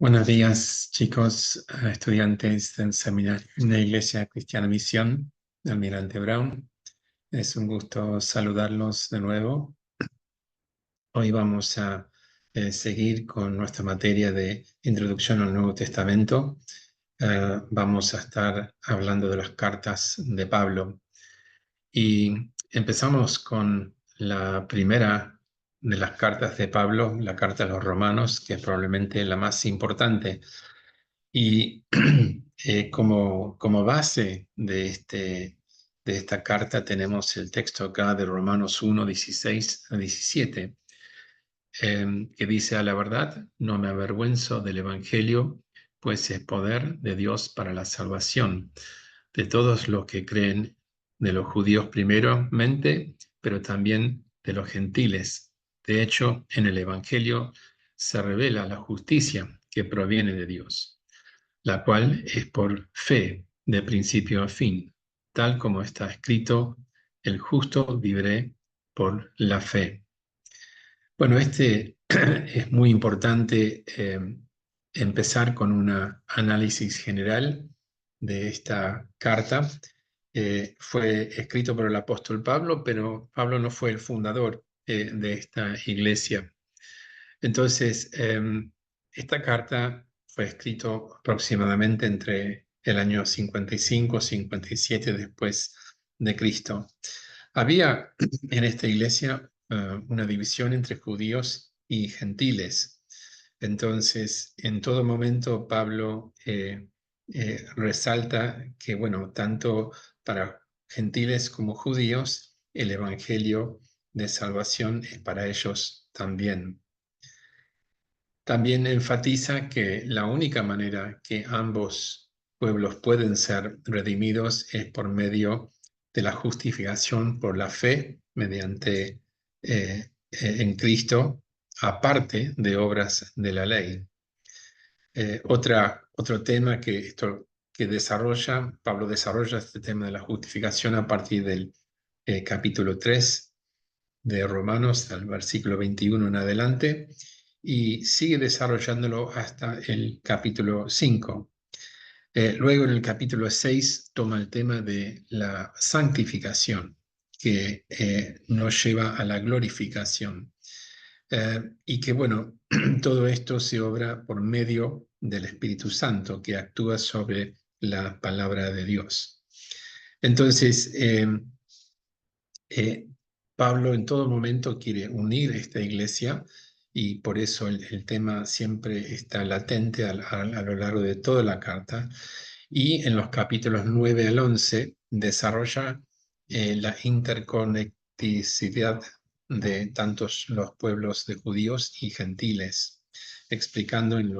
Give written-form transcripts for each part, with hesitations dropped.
Buenos días, chicos, estudiantes del seminario en la Iglesia Cristiana Misión de Almirante Brown. Es un gusto saludarlos de nuevo. Hoy vamos a seguir con nuestra materia de Introducción al Nuevo Testamento. Vamos a estar hablando de las cartas de Pablo. Y empezamos con la primera de las cartas de Pablo, la carta a los Romanos, que es probablemente la más importante. Y como base de esta carta tenemos el texto acá de Romanos 1, 16 a 17, que dice: a la verdad, no me avergüenzo del Evangelio, pues es poder de Dios para la salvación de todos los que creen, de los judíos primeramente, pero también de los gentiles. De hecho, en el Evangelio se revela la justicia que proviene de Dios, la cual es por fe de principio a fin, tal como está escrito: el justo vivirá por la fe. Bueno, es muy importante empezar con un análisis general de esta carta. Fue escrito por el apóstol Pablo, pero Pablo no fue el fundador de esta iglesia. Entonces, esta carta fue escrita aproximadamente entre el año 55 y 57 después de Cristo. Había en esta iglesia una división entre judíos y gentiles. Entonces, en todo momento Pablo resalta que, bueno, tanto para gentiles como judíos, el evangelio de salvación es para ellos también. También enfatiza que la única manera que ambos pueblos pueden ser redimidos es por medio de la justificación por la fe mediante en Cristo, aparte de obras de la ley. Otro tema que Pablo desarrolla este tema de la justificación a partir del capítulo 3 de Romanos, al versículo 21 en adelante, y sigue desarrollándolo hasta el capítulo 5. Luego en el capítulo 6 toma el tema de la santificación, que nos lleva a la glorificación. Y que, bueno, todo esto se obra por medio del Espíritu Santo, que actúa sobre la palabra de Dios. Entonces, Pablo en todo momento quiere unir esta iglesia, y por eso el tema siempre está latente a lo largo de toda la carta. Y en los capítulos 9 al 11 desarrolla la interconectividad de tantos los pueblos de judíos y gentiles, explicando en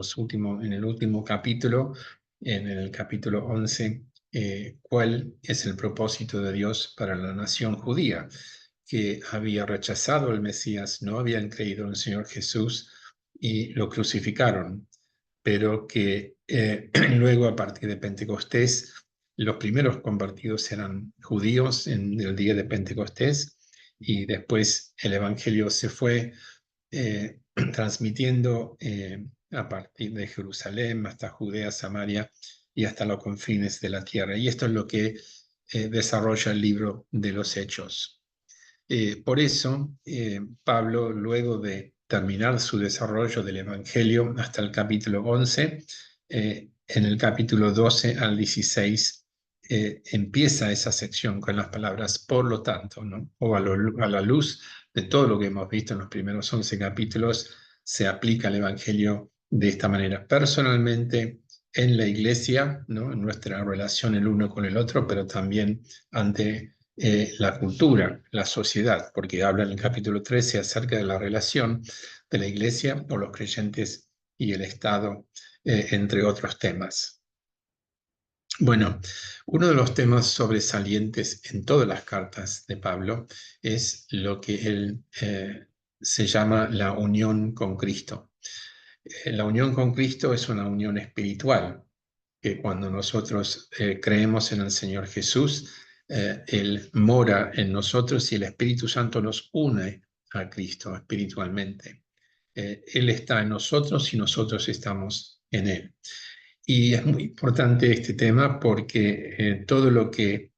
el último capítulo, en el capítulo 11, cuál es el propósito de Dios para la nación judía, que había rechazado el Mesías, no habían creído en el Señor Jesús y lo crucificaron, pero que luego, a partir de Pentecostés, los primeros convertidos eran judíos en el día de Pentecostés, y después el Evangelio se fue transmitiendo a partir de Jerusalén hasta Judea, Samaria y hasta los confines de la tierra. Y esto es lo que desarrolla el libro de los Hechos. Por eso, Pablo, luego de terminar su desarrollo del Evangelio hasta el capítulo 11, en el capítulo 12 al 16, empieza esa sección con las palabras "por lo tanto", ¿no? O a la luz de todo lo que hemos visto en los primeros 11 capítulos, se aplica el Evangelio de esta manera, personalmente, en la iglesia, ¿no? En nuestra relación el uno con el otro, pero también ante la cultura, la sociedad, porque habla en el capítulo 13 acerca de la relación de la iglesia o los creyentes y el Estado, entre otros temas. Bueno, uno de los temas sobresalientes en todas las cartas de Pablo es lo que él se llama la unión con Cristo. La unión con Cristo es una unión espiritual, que cuando nosotros creemos en el Señor Jesús, Él mora en nosotros y el Espíritu Santo nos une a Cristo espiritualmente. Él está en nosotros y nosotros estamos en Él. Y es muy importante este tema porque todo lo que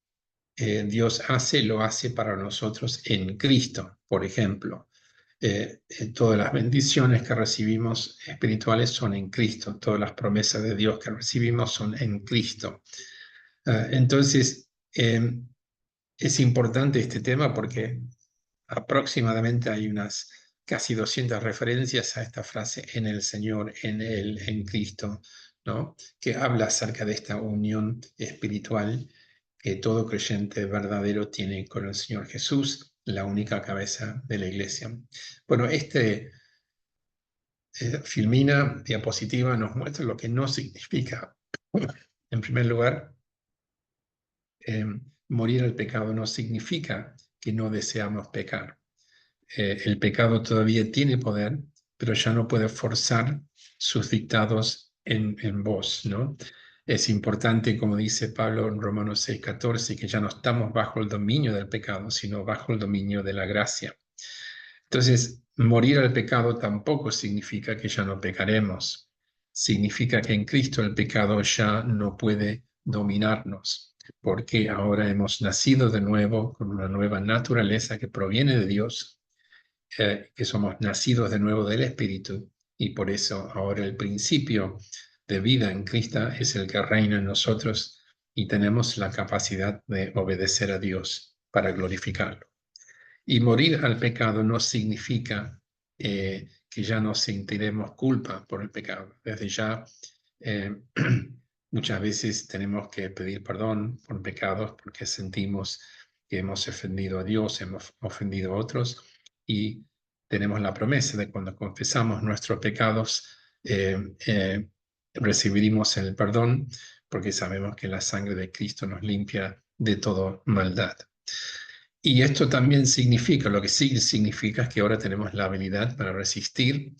Dios hace, lo hace para nosotros en Cristo. Por ejemplo, todas las bendiciones que recibimos espirituales son en Cristo. Todas las promesas de Dios que recibimos son en Cristo. Entonces, es importante este tema porque aproximadamente hay unas casi 200 referencias a esta frase en el Señor, en Cristo, ¿no? Que habla acerca de esta unión espiritual que todo creyente verdadero tiene con el Señor Jesús, la única cabeza de la iglesia. Bueno, filmina, diapositiva, nos muestra lo que no significa. En primer lugar, morir al pecado no significa que no deseamos pecar. El pecado todavía tiene poder, pero ya no puede forzar sus dictados en vos, ¿no? Es importante, como dice Pablo en Romanos 6:14, que ya no estamos bajo el dominio del pecado, sino bajo el dominio de la gracia. Entonces, morir al pecado tampoco significa que ya no pecaremos. Significa que en Cristo el pecado ya no puede dominarnos, porque ahora hemos nacido de nuevo con una nueva naturaleza que proviene de Dios, que somos nacidos de nuevo del Espíritu, y por eso ahora el principio de vida en Cristo es el que reina en nosotros y tenemos la capacidad de obedecer a Dios para glorificarlo. Y morir al pecado no significa que ya no sentiremos culpa por el pecado. Desde ya, muchas veces tenemos que pedir perdón por pecados porque sentimos que hemos ofendido a Dios, hemos ofendido a otros, y tenemos la promesa de cuando confesamos nuestros pecados, recibiremos el perdón porque sabemos que la sangre de Cristo nos limpia de toda maldad. Y esto también significa, lo que sí significa es que ahora tenemos la habilidad para resistir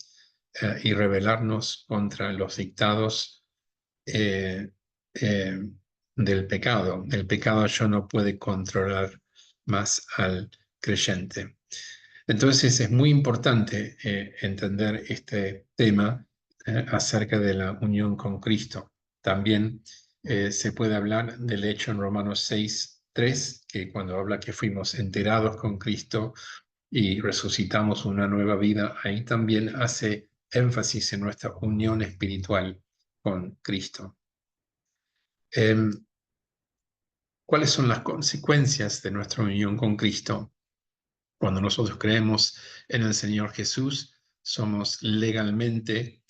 y rebelarnos contra los dictados eh, eh, del pecado. El pecado ya no puede controlar más al creyente. Entonces es muy importante entender este tema acerca de la unión con Cristo. También se puede hablar del hecho en Romanos 6:3, que cuando habla que fuimos enterados con Cristo y resucitamos una nueva vida, ahí también hace énfasis en nuestra unión espiritual con Cristo. ¿Cuáles son las consecuencias de nuestra unión con Cristo? Cuando nosotros creemos en el Señor Jesús, somos legalmente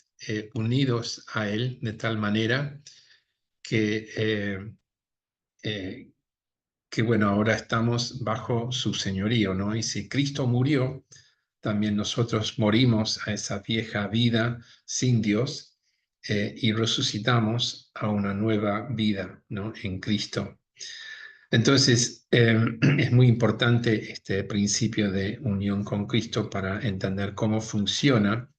unidos a Él de tal manera que, bueno, ahora estamos bajo su señorío, ¿no? Y si Cristo murió, también nosotros morimos a esa vieja vida sin Dios y resucitamos a una nueva vida, ¿no? En Cristo. Entonces, es muy importante este principio de unión con Cristo para entender cómo funciona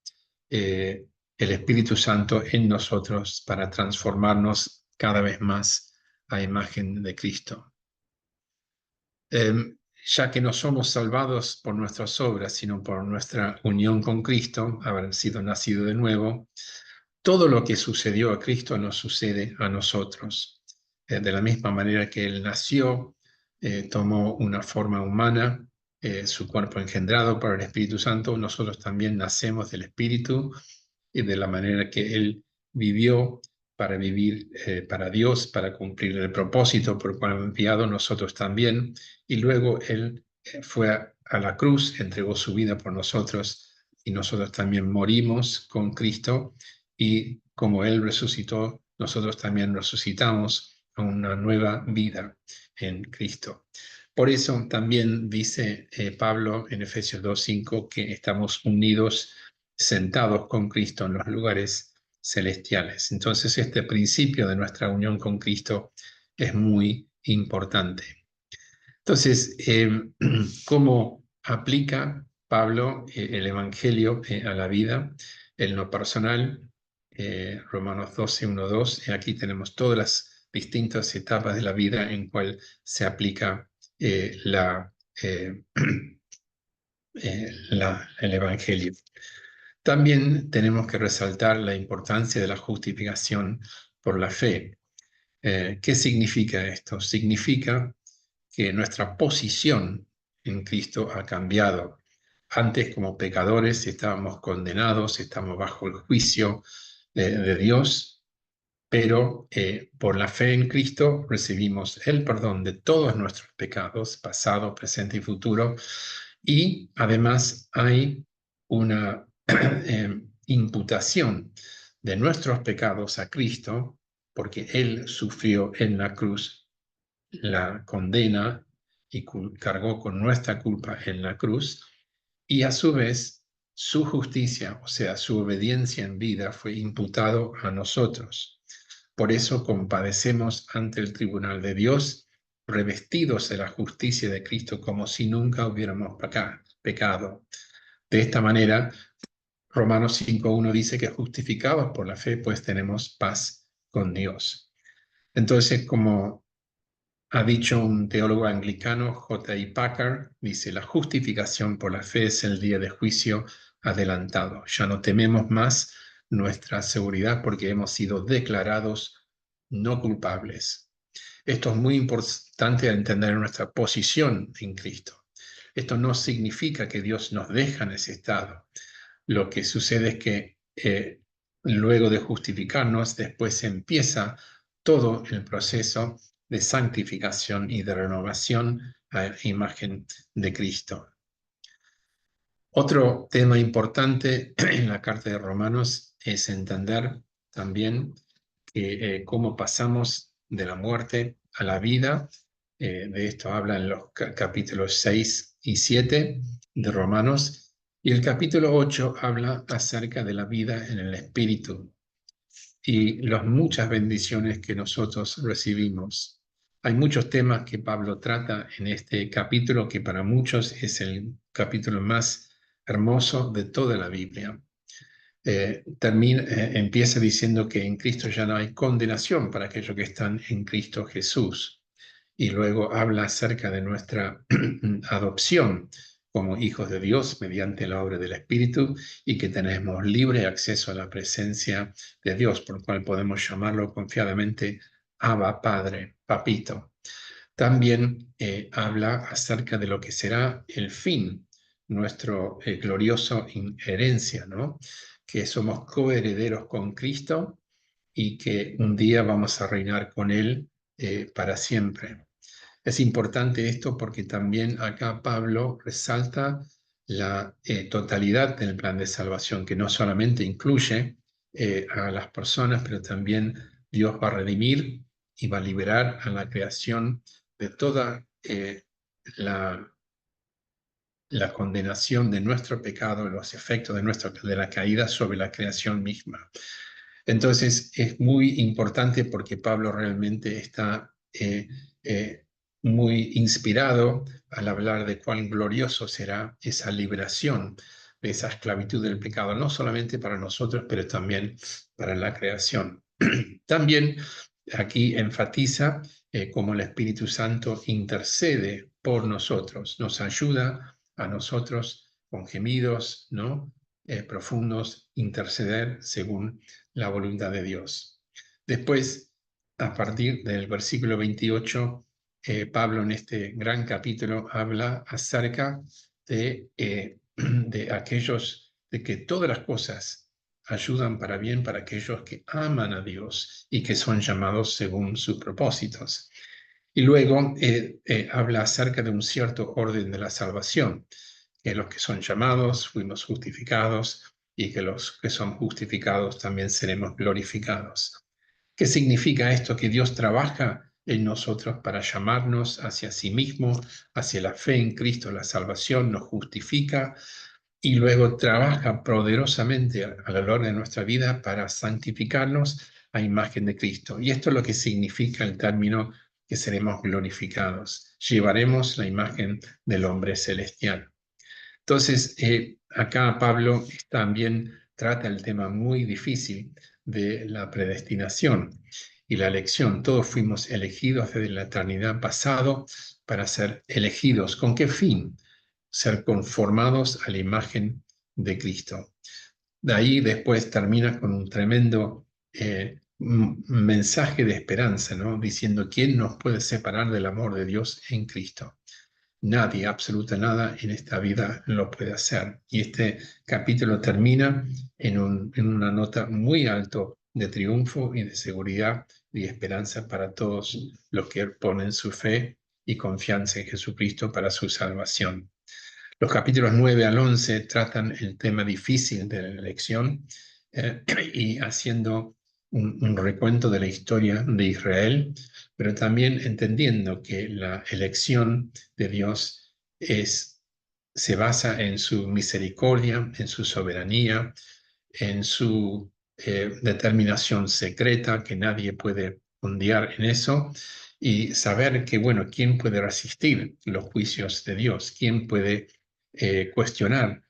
el Espíritu Santo en nosotros para transformarnos cada vez más a imagen de Cristo. Ya que no somos salvados por nuestras obras, sino por nuestra unión con Cristo, haber sido nacido de nuevo, todo lo que sucedió a Cristo nos sucede a nosotros. De la misma manera que Él nació, tomó una forma humana, su cuerpo engendrado por el Espíritu Santo, nosotros también nacemos del Espíritu, y de la manera que Él vivió para vivir para Dios, para cumplir el propósito por el cual fue enviado, nosotros también. Y luego Él fue a la cruz, entregó su vida por nosotros, y nosotros también morimos con Cristo, y como Él resucitó, nosotros también resucitamos a una nueva vida en Cristo. Por eso también dice Pablo en Efesios 2:5 que estamos unidos, sentados con Cristo en los lugares celestiales. Entonces, este principio de nuestra unión con Cristo es muy importante. Entonces, ¿cómo aplica Pablo el Evangelio a la vida, en lo personal? Romanos 12:1-2, aquí tenemos todas las distintas etapas de la vida en cual se aplica el Evangelio. También tenemos que resaltar la importancia de la justificación por la fe. ¿Qué significa esto? Significa que nuestra posición en Cristo ha cambiado. Antes, como pecadores, estábamos condenados, estamos bajo el juicio de Dios, pero por la fe en Cristo recibimos el perdón de todos nuestros pecados, pasado, presente y futuro, y además hay una imputación de nuestros pecados a Cristo, porque Él sufrió en la cruz la condena y cargó con nuestra culpa en la cruz, y a su vez su justicia, o sea, su obediencia en vida, fue imputado a nosotros. Por eso compadecemos ante el tribunal de Dios, revestidos de la justicia de Cristo como si nunca hubiéramos pecado. De esta manera, Romanos 5.1 dice que justificados por la fe, pues tenemos paz con Dios. Entonces, como ha dicho un teólogo anglicano, J.I. Packer, dice, la justificación por la fe es el día de juicio adelantado. Ya no tememos más nuestra seguridad porque hemos sido declarados no culpables. Esto es muy importante entender nuestra posición en Cristo. Esto no significa que Dios nos deja en ese estado. Lo que sucede es que luego de justificarnos, después empieza todo el proceso de santificación y de renovación a imagen de Cristo. Otro tema importante en la carta de Romanos es entender también cómo pasamos de la muerte a la vida. De esto habla en los capítulos 6 y 7 de Romanos. Y el capítulo 8 habla acerca de la vida en el Espíritu y las muchas bendiciones que nosotros recibimos. Hay muchos temas que Pablo trata en este capítulo que para muchos es el capítulo más hermoso de toda la Biblia. Empieza diciendo que en Cristo ya no hay condenación para aquellos que están en Cristo Jesús. Y luego habla acerca de nuestra adopción como hijos de Dios mediante la obra del Espíritu y que tenemos libre acceso a la presencia de Dios, por lo cual podemos llamarlo confiadamente Abba, Padre, Papito. También habla acerca de lo que será el fin, nuestro glorioso herencia, ¿no? Que somos coherederos con Cristo y que un día vamos a reinar con Él para siempre. Es importante esto porque también acá Pablo resalta la totalidad del plan de salvación, que no solamente incluye a las personas, pero también Dios va a redimir y va a liberar a la creación de toda la condenación de nuestro pecado, los efectos de la caída sobre la creación misma. Entonces es muy importante porque Pablo realmente está muy inspirado al hablar de cuán glorioso será esa liberación de esa esclavitud del pecado, no solamente para nosotros, pero también para la creación. También aquí enfatiza cómo el Espíritu Santo intercede por nosotros, nos ayuda a nosotros con gemidos, ¿no? Profundos, interceder según la voluntad de Dios. Después, a partir del versículo 28, Pablo en este gran capítulo habla acerca de aquellos, de que todas las cosas ayudan para bien para aquellos que aman a Dios y que son llamados según sus propósitos. Y luego habla acerca de un cierto orden de la salvación, que los que son llamados fuimos justificados y que los que son justificados también seremos glorificados. ¿Qué significa esto? Que Dios trabaja en nosotros para llamarnos hacia sí mismo, hacia la fe en Cristo, la salvación, nos justifica y luego trabaja poderosamente a lo largo de nuestra vida para santificarnos a imagen de Cristo. Y esto es lo que significa el término que seremos glorificados. Llevaremos la imagen del hombre celestial. Entonces, acá Pablo también trata el tema muy difícil de la predestinación y la elección. Todos fuimos elegidos desde la eternidad pasado para ser elegidos. ¿Con qué fin? Ser conformados a la imagen de Cristo. De ahí después termina con un tremendo mensaje de esperanza, ¿no? Diciendo, ¿quién nos puede separar del amor de Dios en Cristo? Nadie, absoluta nada en esta vida lo puede hacer. Y este capítulo termina en una nota muy alto de triunfo y de seguridad y esperanza para todos los que ponen su fe y confianza en Jesucristo para su salvación. Los capítulos 9 al 11 tratan el tema difícil de la elección y haciendo un recuento de la historia de Israel, pero también entendiendo que la elección de Dios se basa en su misericordia, en su soberanía, en su determinación secreta, que nadie puede ondear en eso, y saber que, bueno, ¿quién puede resistir los juicios de Dios? ¿Quién puede cuestionar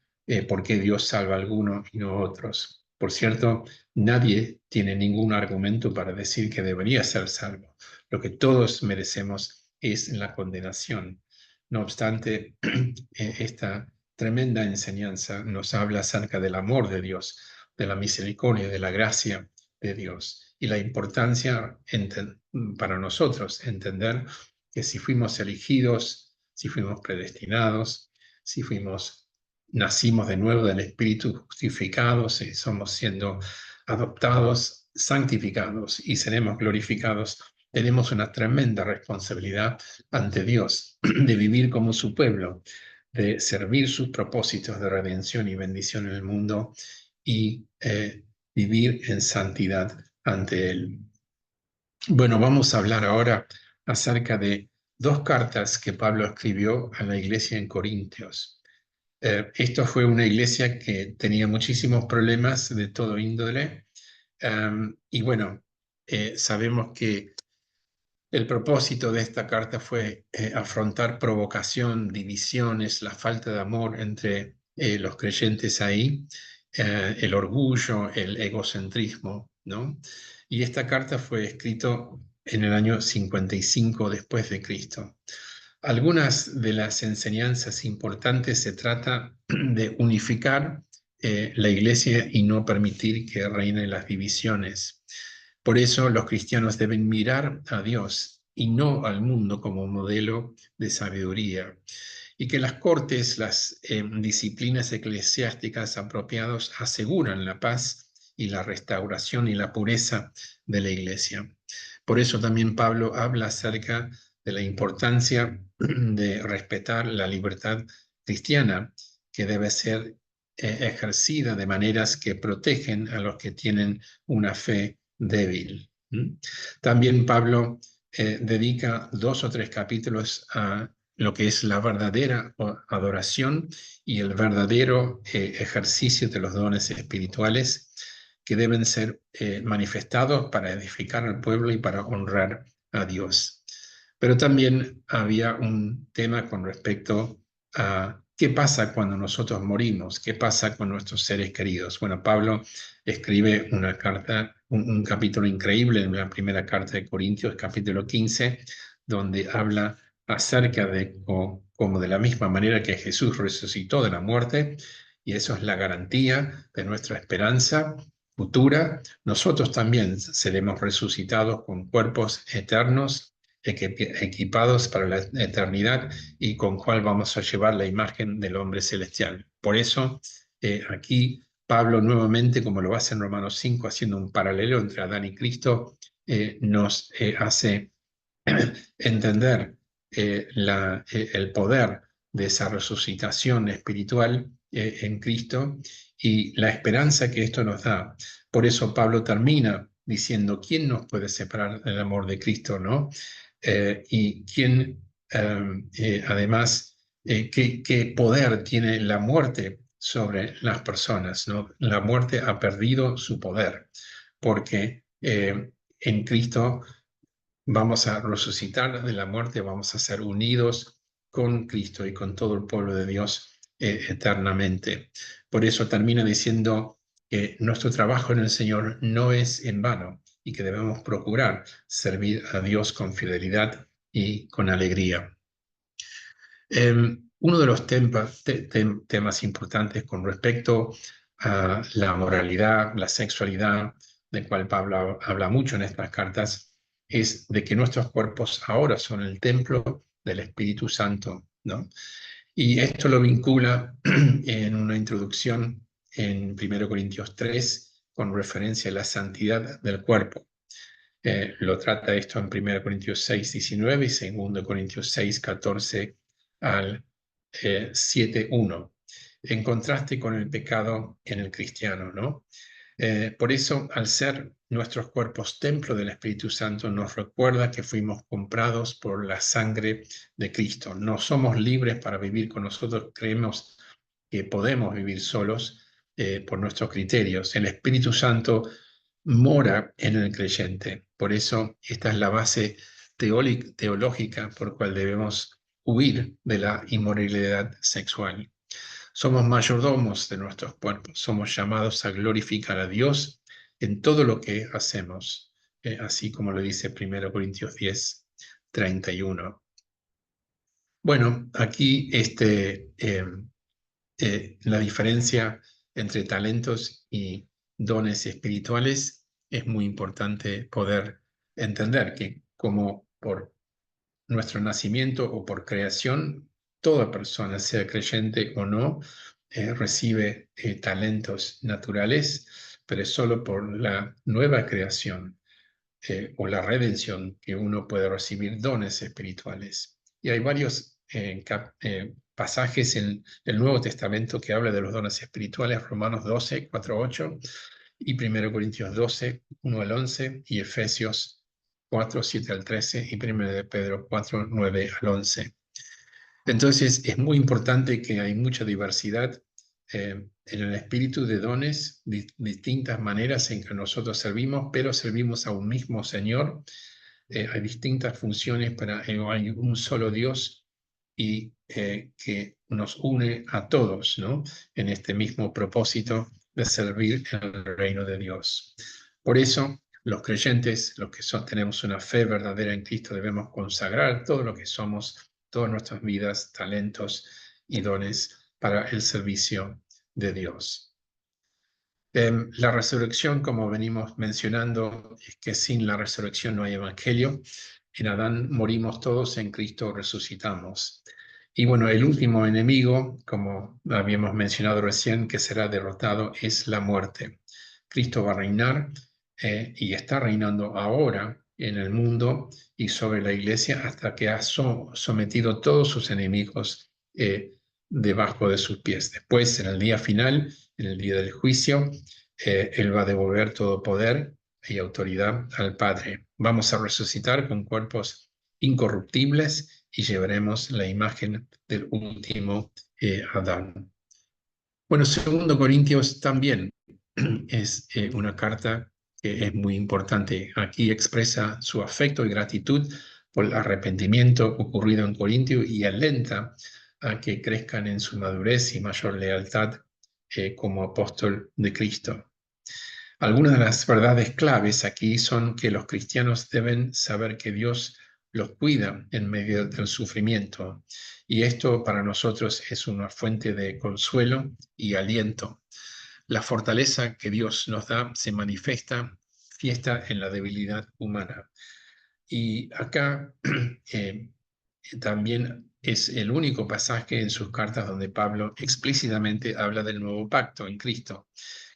por qué Dios salva a algunos y no a otros? Por cierto, nadie tiene ningún argumento para decir que debería ser salvo. Lo que todos merecemos es la condenación. No obstante, esta tremenda enseñanza nos habla acerca del amor de Dios, de la misericordia, de la gracia de Dios y la importancia para nosotros entender que si fuimos elegidos, si fuimos predestinados, si nacimos de nuevo del Espíritu, justificados y somos siendo adoptados, santificados y seremos glorificados, tenemos una tremenda responsabilidad ante Dios de vivir como su pueblo, de servir sus propósitos de redención y bendición en el mundo y vivir en santidad ante Él. Bueno, vamos a hablar ahora acerca de dos cartas que Pablo escribió a la iglesia en Corintios. Esto fue una iglesia que tenía muchísimos problemas de todo índole. Y bueno, sabemos que el propósito de esta carta fue afrontar provocación, divisiones, la falta de amor entre los creyentes ahí, el orgullo, el egocentrismo, ¿no? Y esta carta fue escrita en el año 55 después de Cristo. Algunas de las enseñanzas importantes se trata de unificar la iglesia y no permitir que reinen las divisiones. Por eso los cristianos deben mirar a Dios y no al mundo como modelo de sabiduría. Y que las cortes, las disciplinas eclesiásticas apropiadas aseguran la paz y la restauración y la pureza de la iglesia. Por eso también Pablo habla acerca de la importancia de respetar la libertad cristiana, que debe ser ejercida de maneras que protegen a los que tienen una fe débil. También Pablo dedica 2 o 3 capítulos a lo que es la verdadera adoración y el verdadero ejercicio de los dones espirituales que deben ser manifestados para edificar al pueblo y para honrar a Dios. Pero también había un tema con respecto a qué pasa cuando nosotros morimos, qué pasa con nuestros seres queridos. Bueno, Pablo escribe una carta, un capítulo increíble en la primera carta de Corintios, capítulo 15, donde habla acerca de como de la misma manera que Jesús resucitó de la muerte, y eso es la garantía de nuestra esperanza futura, nosotros también seremos resucitados con cuerpos eternos, equipados para la eternidad y con cual vamos a llevar la imagen del hombre celestial. Por eso, aquí Pablo nuevamente, como lo hace en Romanos 5, haciendo un paralelo entre Adán y Cristo, nos hace entender el poder de esa resucitación espiritual en Cristo y la esperanza que esto nos da. Por eso Pablo termina diciendo, ¿quién nos puede separar del amor de Cristo, no? Y quién, además, qué poder tiene la muerte sobre las personas, ¿no? La muerte ha perdido su poder, porque en Cristo vamos a resucitar de la muerte, vamos a ser unidos con Cristo y con todo el pueblo de Dios eternamente. Por eso termina diciendo que nuestro trabajo en el Señor no es en vano y que debemos procurar servir a Dios con fidelidad y con alegría. Uno de los temas importantes con respecto la moralidad, la sexualidad, del cual Pablo habla mucho en estas cartas, es de que nuestros cuerpos ahora son el templo del Espíritu Santo, ¿no? Y esto lo vincula en una introducción en 1 Corintios 3 con referencia a la santidad del cuerpo. Lo trata esto en 1 Corintios 6, 19 y 2 Corintios 6, 14 al 7, 1. En contraste con el pecado en el cristiano, ¿no? Por eso, al ser nuestros cuerpos templo del Espíritu Santo, nos recuerda que fuimos comprados por la sangre de Cristo. No somos libres para vivir con nosotros, creemos que podemos vivir solos por nuestros criterios. El Espíritu Santo mora en el creyente. Por eso, esta es la base teológica por cual debemos huir de la inmoralidad sexual. Somos mayordomos de nuestros cuerpos, somos llamados a glorificar a Dios en todo lo que hacemos, así como lo dice 1 Corintios 10, 31. Bueno, aquí la diferencia entre talentos y dones espirituales es muy importante poder entender que como por nuestro nacimiento o por creación, toda persona, sea creyente o no, recibe talentos naturales, pero es solo por la nueva creación o la redención que uno puede recibir dones espirituales. Y hay varios pasajes en el Nuevo Testamento que habla de los dones espirituales, Romanos 12, 4, 8, y 1 Corintios 12, 1 al 11, y Efesios 4, 7 al 13, y 1 de Pedro 4, 9 al 11. Entonces, es muy importante que hay mucha diversidad en el espíritu de dones, distintas maneras en que nosotros servimos, pero servimos a un mismo Señor. Hay distintas funciones, hay un solo Dios y que nos une a todos, ¿no? En este mismo propósito de servir en el reino de Dios. Por eso, los creyentes, los que tenemos una fe verdadera en Cristo, debemos consagrar todo lo que somos, todas nuestras vidas, talentos y dones para el servicio de Dios. La resurrección, como venimos mencionando, es que sin la resurrección no hay evangelio. En Adán morimos todos, en Cristo resucitamos. Y bueno, el último enemigo, como habíamos mencionado recién, que será derrotado, es la muerte. Cristo va a reinar y está reinando ahora en el mundo y sobre la iglesia hasta que ha sometido todos sus enemigos debajo de sus pies. Después, en el día final, en el día del juicio, Él va a devolver todo poder y autoridad al Padre. Vamos a resucitar con cuerpos incorruptibles y llevaremos la imagen del último Adán. Bueno, 2 Corintios también es una carta que es muy importante. Aquí expresa su afecto y gratitud por el arrepentimiento ocurrido en Corintio y alenta a que crezcan en su madurez y mayor lealtad como apóstol de Cristo. Algunas de las verdades claves aquí son que los cristianos deben saber que Dios los cuida en medio del sufrimiento, y esto para nosotros es una fuente de consuelo y aliento. La fortaleza que Dios nos da se manifiesta en la debilidad humana. Y acá también es el único pasaje en sus cartas donde Pablo explícitamente habla del nuevo pacto en Cristo,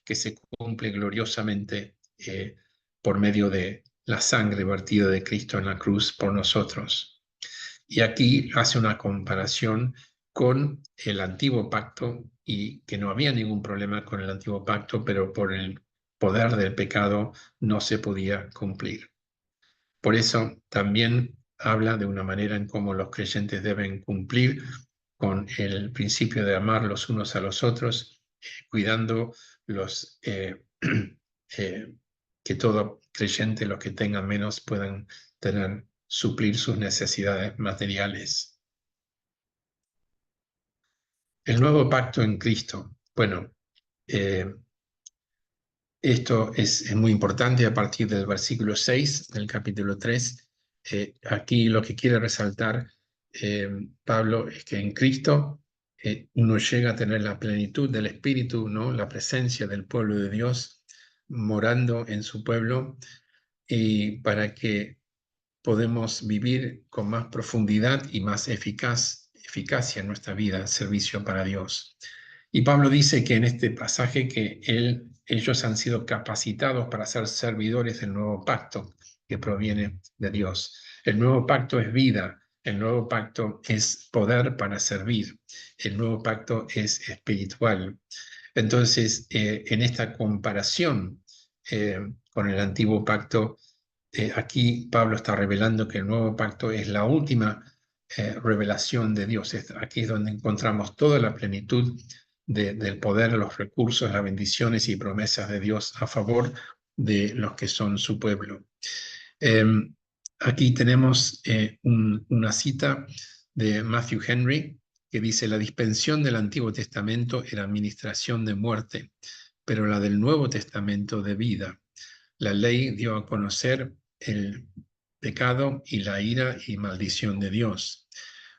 que se cumple gloriosamente por medio de la sangre vertida de Cristo en la cruz por nosotros. Y aquí hace una comparación con el antiguo pacto y que no había ningún problema con el antiguo pacto, pero por el poder del pecado no se podía cumplir. Por eso también habla de una manera en cómo los creyentes deben cumplir con el principio de amar los unos a los otros, cuidando que todo creyente, los que tengan menos, puedan suplir sus necesidades materiales. El nuevo pacto en Cristo. Bueno, esto es muy importante a partir del versículo 6 del capítulo 3. Aquí lo que quiere resaltar Pablo es que en Cristo uno llega a tener la plenitud del Espíritu, ¿no? La presencia del pueblo de Dios morando en su pueblo, y para que podemos vivir con más profundidad y más eficacia en nuestra vida, servicio para Dios. Y Pablo dice que en este pasaje que ellos han sido capacitados para ser servidores del nuevo pacto que proviene de Dios. El nuevo pacto es vida, el nuevo pacto es poder para servir, el nuevo pacto es espiritual. Entonces, en esta comparación con el antiguo pacto, aquí Pablo está revelando que el nuevo pacto es la última revelación de Dios. Aquí es donde encontramos toda la plenitud del poder, los recursos, las bendiciones y promesas de Dios a favor de los que son su pueblo. Aquí tenemos una cita de Matthew Henry que dice: la dispensación del Antiguo Testamento era administración de muerte, pero la del Nuevo Testamento de vida. La ley dio a conocer el pecado y la ira y maldición de Dios.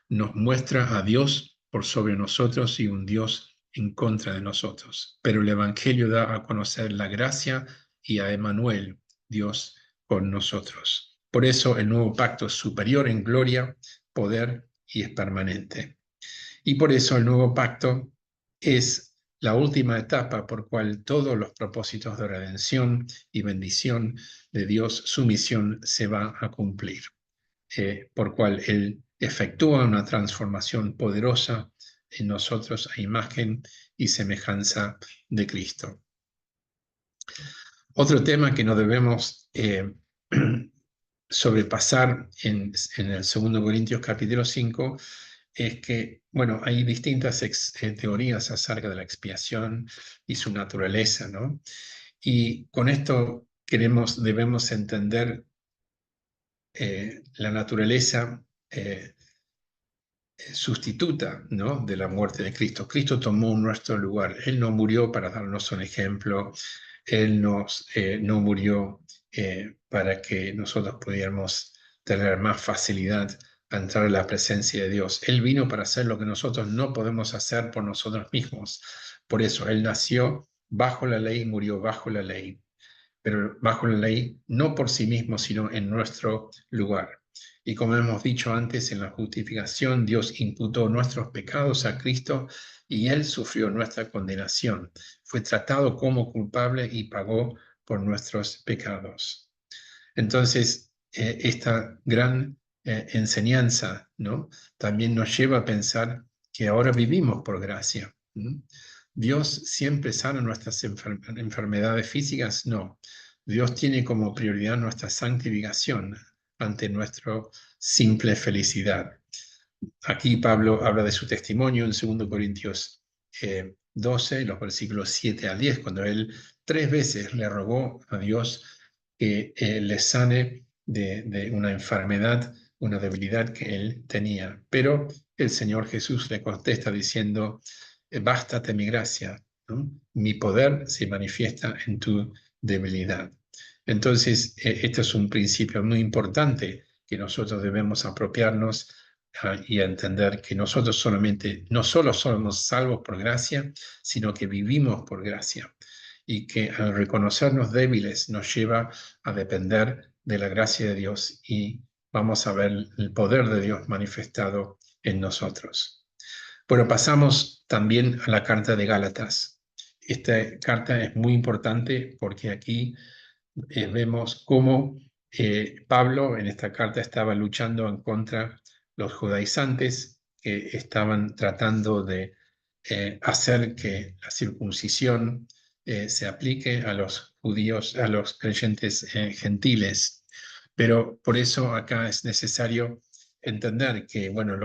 Nos muestra a Dios por sobre nosotros y un Dios en contra de nosotros. Pero el Evangelio da a conocer la gracia y a Emmanuel, Dios con nosotros. Por eso el nuevo pacto es superior en gloria, poder y es permanente. Y por eso el nuevo pacto es la última etapa por cual todos los propósitos de redención y bendición de Dios, su misión se va a cumplir, por cual Él efectúa una transformación poderosa en nosotros a imagen y semejanza de Cristo. Otro tema que no debemos sobrepasar en el 2 Corintios capítulo 5 es que, bueno, hay distintas teorías acerca de la expiación y su naturaleza, ¿no? Y con esto debemos entender la naturaleza sustituta, ¿no?, de la muerte de Cristo. Cristo tomó nuestro lugar. Él no murió para darnos un ejemplo. Él no murió para que nosotros pudiéramos tener más facilidad a entrar en la presencia de Dios. Él vino para hacer lo que nosotros no podemos hacer por nosotros mismos. Por eso Él nació bajo la ley y murió bajo la ley, pero bajo la ley no por sí mismo, sino en nuestro lugar. Y como hemos dicho antes, en la justificación Dios imputó nuestros pecados a Cristo y Él sufrió nuestra condenación. Fue tratado como culpable y pagó por nuestros pecados. Entonces, esta gran enseñanza, ¿no?, también nos lleva a pensar que ahora vivimos por gracia. ¿Dios siempre sana nuestras enfermedades físicas? No. Dios tiene como prioridad nuestra santificación ante nuestra simple felicidad. Aquí Pablo habla de su testimonio en 2 Corintios 12, los versículos 7 al 10, cuando él 3 veces le rogó a Dios que le sane de una enfermedad, una debilidad que él tenía. Pero el Señor Jesús le contesta diciendo: bástate mi gracia, ¿no? Mi poder se manifiesta en tu debilidad. Entonces, este es un principio muy importante que nosotros debemos apropiarnos y entender que nosotros no solo somos salvos por gracia, sino que vivimos por gracia. Y que al reconocernos débiles nos lleva a depender de la gracia de Dios y vamos a ver el poder de Dios manifestado en nosotros. Bueno, pasamos también a la carta de Gálatas. Esta carta es muy importante porque aquí vemos cómo Pablo en esta carta estaba luchando en contra de los judaizantes que estaban tratando de hacer que la circuncisión se aplique a los judíos, a los creyentes gentiles. Pero por eso acá es necesario entender que, bueno,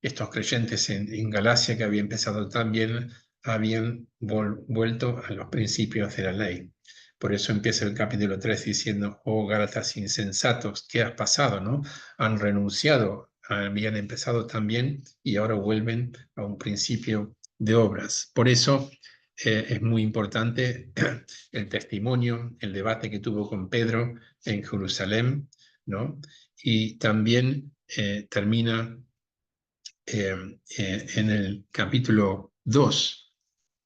estos creyentes en Galacia que habían empezado también, habían vuelto a los principios de la ley. Por eso empieza el capítulo 3 diciendo: oh Gálatas insensatos, ¿qué has pasado, no? Han renunciado, habían empezado también y ahora vuelven a un principio de obras. Por eso es muy importante el testimonio, el debate que tuvo con Pedro en Jerusalén, ¿no? Y también termina en el capítulo 2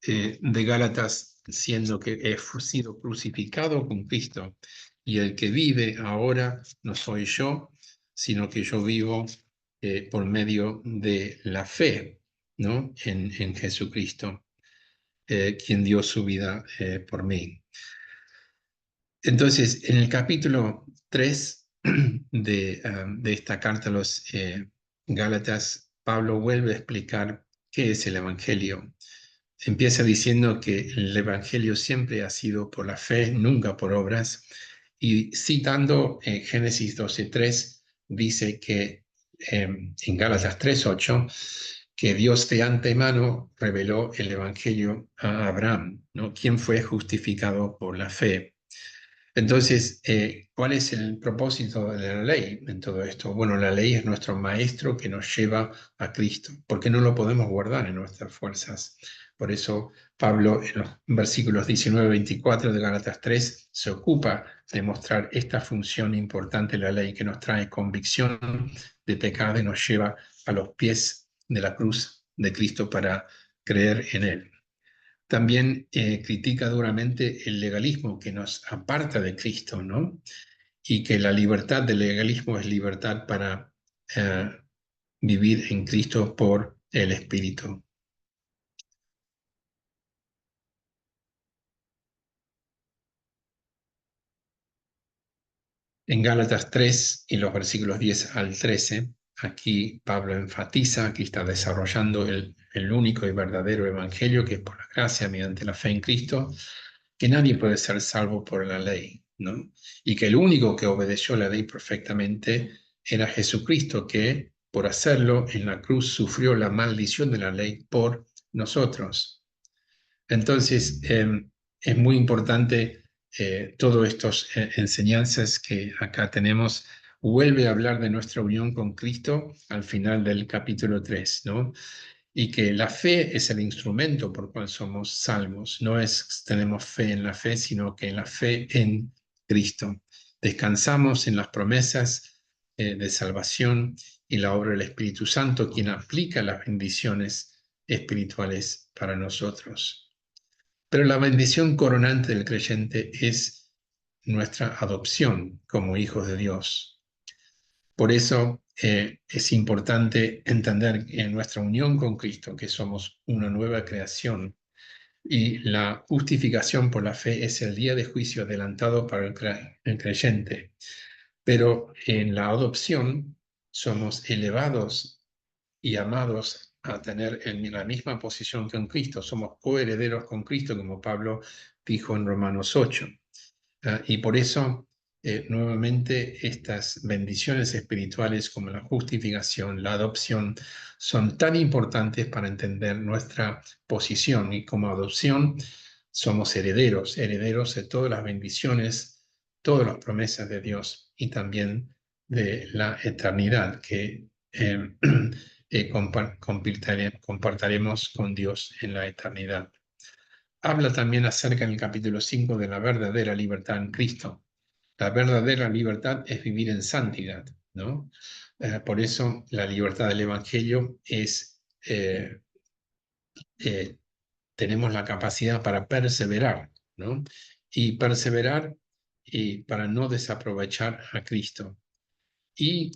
de Gálatas, siendo que he sido crucificado con Cristo, y el que vive ahora no soy yo, sino que yo vivo por medio de la fe, ¿no? en Jesucristo, quien dio su vida por mí. Entonces, en el capítulo 3 de esta carta a los Gálatas, Pablo vuelve a explicar qué es el Evangelio. Empieza diciendo que el Evangelio siempre ha sido por la fe, nunca por obras, y citando Génesis 12:3, dice que en Gálatas 3:8, que Dios de antemano reveló el Evangelio a Abraham, ¿no? Quien fue justificado por la fe. Entonces, ¿cuál es el propósito de la ley en todo esto? Bueno, la ley es nuestro maestro que nos lleva a Cristo, porque no lo podemos guardar en nuestras fuerzas. Por eso Pablo en los versículos 19-24 de Gálatas 3 se ocupa de mostrar esta función importante de la ley que nos trae convicción de pecado y nos lleva a los pies de la cruz de Cristo para creer en él. También critica duramente el legalismo que nos aparta de Cristo, ¿no? Y que la libertad del legalismo es libertad para vivir en Cristo por el Espíritu. En Gálatas 3 y los versículos 10 al 13, aquí Pablo enfatiza que está desarrollando el único y verdadero evangelio, que es por la gracia mediante la fe en Cristo, que nadie puede ser salvo por la ley, ¿no? Y que el único que obedeció la ley perfectamente era Jesucristo, que por hacerlo en la cruz sufrió la maldición de la ley por nosotros. Entonces, es muy importante todas estas enseñanzas que acá tenemos. Vuelve a hablar de nuestra unión con Cristo al final del capítulo 3, ¿no? Y que la fe es el instrumento por cual somos salvos. No es tenemos fe en la fe, sino que en la fe en Cristo. Descansamos en las promesas de salvación y la obra del Espíritu Santo, quien aplica las bendiciones espirituales para nosotros. Pero la bendición coronante del creyente es nuestra adopción como hijos de Dios. Por eso es importante entender en nuestra unión con Cristo que somos una nueva creación y la justificación por la fe es el día de juicio adelantado para el creyente. Pero en la adopción somos elevados y amados a tener en la misma posición que en Cristo. Somos coherederos con Cristo, como Pablo dijo en Romanos 8. Y por eso, nuevamente, estas bendiciones espirituales como la justificación, la adopción, son tan importantes para entender nuestra posición. Y como adopción, somos herederos, herederos de todas las bendiciones, todas las promesas de Dios y también de la eternidad que compartiremos con Dios en la eternidad. Habla también acerca en el capítulo 5 de la verdadera libertad en Cristo. La verdadera libertad es vivir en santidad, ¿no? Por eso la libertad del Evangelio es, tenemos la capacidad para perseverar, ¿no? Y perseverar y para no desaprovechar a Cristo. Y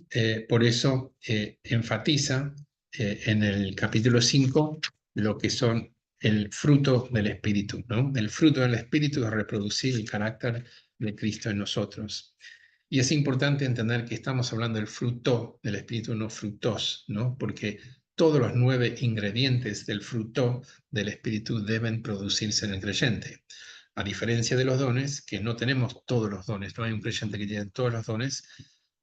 por eso enfatiza en el capítulo 5 lo que son el fruto del Espíritu, ¿no? El fruto del Espíritu es reproducir el carácter de Cristo en nosotros. Y es importante entender que estamos hablando del fruto del Espíritu, no frutos, ¿no? Porque todos los 9 ingredientes del fruto del Espíritu deben producirse en el creyente. A diferencia de los dones, que no tenemos todos los dones, no hay un creyente que tiene todos los dones,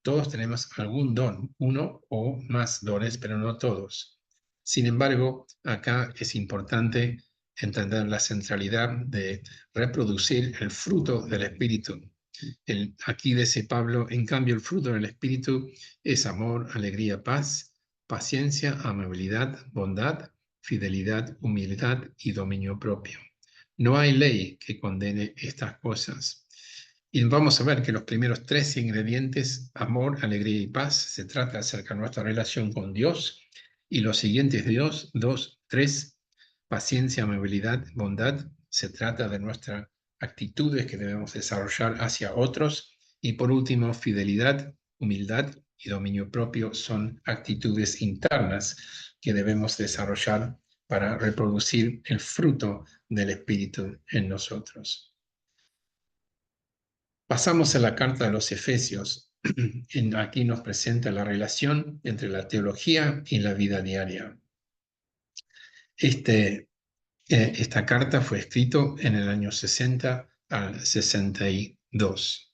todos tenemos algún don, uno o más dones, pero no todos. Sin embargo, acá es importante entender la centralidad de reproducir el fruto del Espíritu. Aquí dice Pablo, en cambio el fruto del Espíritu es amor, alegría, paz, paciencia, amabilidad, bondad, fidelidad, humildad y dominio propio. No hay ley que condene estas cosas. Y vamos a ver que los primeros 3 ingredientes, amor, alegría y paz, se trata acerca de nuestra relación con Dios Y los siguientes tres, paciencia, amabilidad, bondad, se trata de nuestras actitudes que debemos desarrollar hacia otros. Y por último, fidelidad, humildad y dominio propio son actitudes internas que debemos desarrollar para reproducir el fruto del Espíritu en nosotros. Pasamos a la carta de los Efesios. Aquí nos presenta la relación entre la teología y la vida diaria. Esta carta fue escrita en el año 60 al 62.